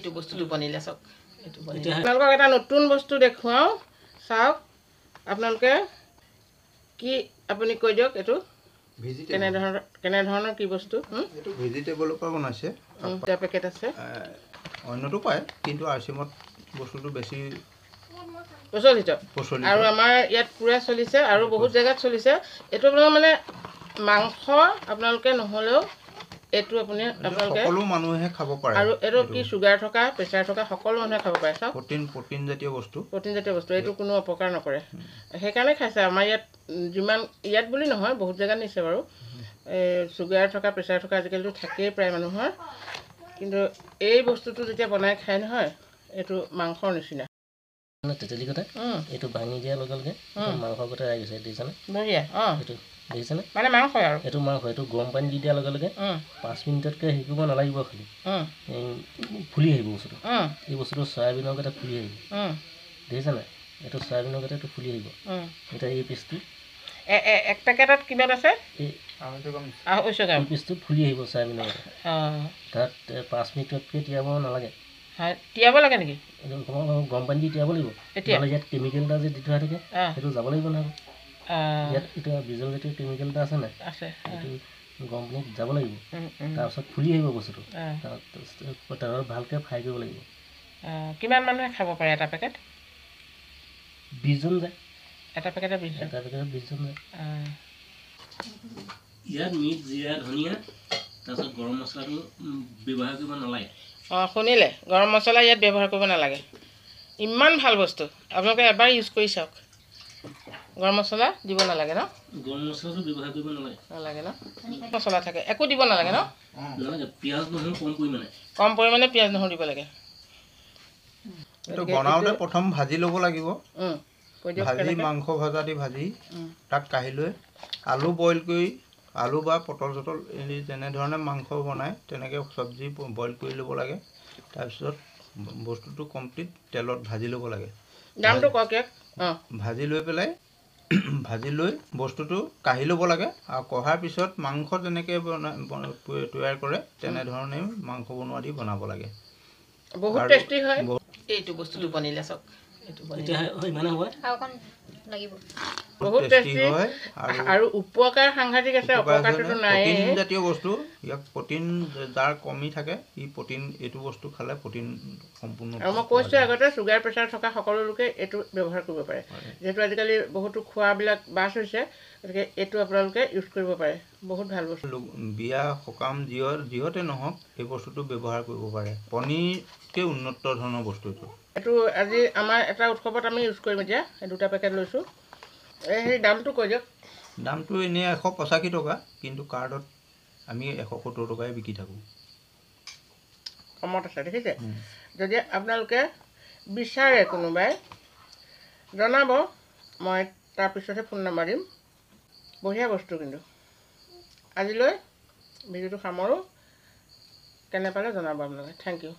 এইটো বস্তুটো বনিলে চাওক এইটো বনিলে আপোনালোকক এটা নতুন বস্তু দেখুৱাও চাওক আপোনালোকে কি আপুনি কৈ দিয়ক এইটো কেনে ধৰণৰ কি বস্তু এইটো ভেজিটেবলৰ পৰা বনাইছে এটা পেকেট আছে অন্যটো পায় কিন্তু আৰচিএমত বস্তুটো বেছি প্ৰচলিত আৰু আমাৰ ইয়াত পুৰা চলিছে আৰু বহুত জেগাত চলিছে এইটো মানে মাংস আপোনালোকে নহ'লেও এইটো আপোনালোকে সকলো মানুহে খাব পাৰে আৰু এইটো কি চুগাৰ থকা প্ৰেছাৰ থকা সকলো মানুহে খাব পাৰে চাওক প্ৰটিন জাতীয় বস্তু এইটো কোনো অপকাৰ নকৰে সেইকাৰণে খাইছে আমাৰ ইয়াত যিমান ইয়াত বুলি নহয় বহুত জেগাত নিছে বাৰু চুগাৰ থকা প্ৰেছাৰ থকা আজিকালিতো থাকেই প্ৰায় মানুহৰ কিন্তু এই বস্তুটো যেতিয়া বনাই খায় নহয় এইটো মাংসৰ নিচিনা তেতেলী কটা এইটো ভাঙি দিয়াৰ লগে লগে মাংস কটা আহি গৈছে দেখিছানে বঢ়িয়া এইটো দেখিছানে মানে মাংস আৰু এইটো মাংস এইটো গৰম পানী দি দিয়াৰ লগে লগে 5 মিনিটতকৈ হেৰি কৰিব নালাগিব খালি ফুলি আহিব বস্তুটো এই বস্তুটো চয়াবিনৰ গতে ফুলি আহিব দেখিছানে এইটো চয়াবিনৰ গতে এইটো ফুলি আহিব এতিয়া এই পিচটো এক পেকেটত কিমান আছে এই 250 গ্ৰাম পিচটো ফুলি আহিব চয়াবিনৰ গতে তাত 5 মিনিটতকৈ তিয়াব নালাগে তিয়াব লাগে নেকি গৰম পানী দি তিয়াব লাগিব নহ'লে ইয়াত কেমিকেল এটা যে দি থোৱা থাকে সেইটো যাব লাগিব নহয় ইয়াত এতিয়া বিজল জাতীয় কেমিকেল এটা আছে নাই সেইটো গৰম পানীত যাব লাগিব তাৰপিছত ফুলি আহিব বস্তুটো তাৰপিছত ভালকৈ ফ্ৰাই কৰিব লাগিব কিমান মানুহে খাব পাৰে এটা পেকেট 20 জন যায় এটা পেকেটত 20 জন যায় ইয়াত মিট জিৰা ধনিয়া তাৰপিছত গৰম মছলাটো ব্যৱহাৰ কৰিব নালাগে শুনিলে গৰম মছলা ইয়াত ব্যৱহাৰ কৰিব নালাগে ইমান ভাল বস্তু আপোনালোকে এবাৰ ইউজ কৰি চাওক গৰম মছলা দিব নালাগে ন গৰম মছলাটো ব্যৱহাৰ কৰিব নালাগে ন মছলা থাকে একো দিব নালাগে ন নালাগে পিঁয়াজ নহৰু কম পৰিমাণে পিঁয়াজ নহৰু দিব লাগে এইটো বনাওঁতে প্ৰথম ভাজি ল'ব লাগিব ভাজি মাংস ভজা দি ভাজি তাক কাঢ়ি লৈ আলু বইল কৰি আলু বা পটল চটল এনে যেনেধৰণে মাংস বনায় তেনেকৈ চব্জি বইল কৰি ল'ব লাগে তাৰপিছত বস্তুটো কমপ্লিট তেলত ভাজি ল'ব লাগে দামটো কওক ভাজি লৈ পেলাই ভাজি লৈ বস্তুটো কাঢ়ি ল'ব লাগে আৰু কঢ়াৰ পিছত মাংস যেনেকৈ তৈয়াৰ কৰে তেনেধৰণে মাংস বনোৱা দি বনাব লাগে বহুত টেষ্টি হয় এইটো বস্তুটো বনিলে চাওক বহুত টেষ্টি হয় আৰু উপকাৰ সাংঘাতিক আছে অপকাৰটো নাই প্ৰটিন জাতীয় বস্তু ইয়াক প্ৰটিন যাৰ কমি থাকে ই প্ৰটিন এইটো বস্তু খালে প্ৰটিন সম্পূৰ্ণ আৰু মই কৈছোঁ আগতে চুগাৰ প্ৰেছাৰ থকা সকলো লোকে এইটো ব্যৱহাৰ কৰিব পাৰে যিহেতু আজিকালি বহুতো খোৱাবিলাক বাছ হৈছে গতিকে এইটো আপোনালোকে ইউজ কৰিব পাৰে বহুত ভাল বস্তু বিয়া সকাম যিহতে নহওক এই বস্তুটো ব্যৱহাৰ কৰিব পাৰে পনীৰতকৈ উন্নত ধৰণৰ বস্তু এইটো আজি আমাৰ এটা উৎসৱত আমি ইউজ কৰিম এতিয়া এই দুটা পেকেট লৈছোঁ সেই দামটো কৈ দিয়ক দামটো এনেই 185 টকা কিন্তু কাৰ্ডত আমি 170 টকাই বিকি থাকোঁ কমত আছে দেখিছে যদি আপোনালোকে বিচাৰে কোনোবাই জনাব মই তাৰপিছতহে ফোন নম্বৰ দিম বঢ়িয়া বস্তু কিন্তু আজিলৈ ভিডিঅ'টো সামৰোঁ কেনে পালে জনাব আপোনালোকে থেংক ইউ